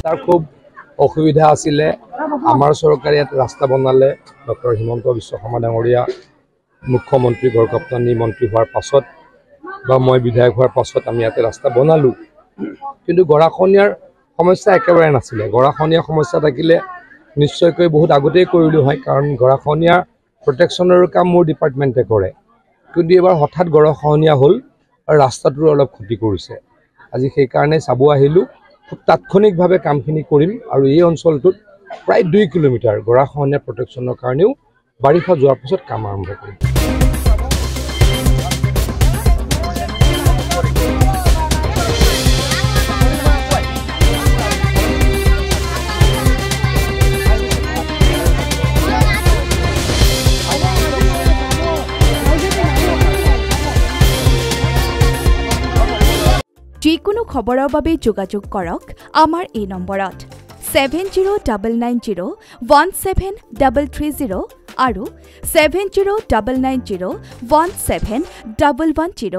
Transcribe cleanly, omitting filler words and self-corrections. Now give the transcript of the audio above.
তাৰ খুব অসুবিধা আছিলে আমাৰ চৰকাৰে ইয়াত ৰাস্তা বনালে ডক্টৰ হিমন্ত বিশ্ব শৰ্মা ডাঙৰীয়া মুখ্যমন্ত্ৰী গড়কাপ্তানি মন্ত্ৰী হোৱাৰ পাছত বা মই বিধায়ক হোৱাৰ পাছত আমি ইয়াতে ৰাস্তা বনালোঁ কিন্তু গৰাখহনীয়াৰ সমস্যা একেবাৰে নাছিলে গৰাখহনীয়াৰ সমস্যা থাকিলে নিশ্চয়কৈ বহুত আগতেই কৰিলোঁ হয় কাৰণ গৰাখহনীয়াৰ প্ৰটেকশ্যনৰ কাম মোৰ ডিপাৰ্টমেণ্টে কৰে কিন্তু এবাৰ হঠাৎ গৰাখহনীয়া হ'ল আৰু ৰাস্তাটোৰ অলপ ক্ষতি কৰিছে আজি সেইকাৰণে চাব আহিলোঁ খুব তাৎক্ষণিকভাৱে কামখিনি কৰিম আৰু এই অঞ্চলটোত প্ৰায় 2 কিলোমিটাৰ গৰাখহনীয়া প্ৰটেকশ্যনৰ কাৰণেও বাৰিষা যোৱাৰ পিছত কাম আৰম্ভ কৰিম যিকোনো খবৰৰ বাবে যোগাযোগ কৰক আমাৰ এই নম্বৰত 7099017330 আৰু 7099017110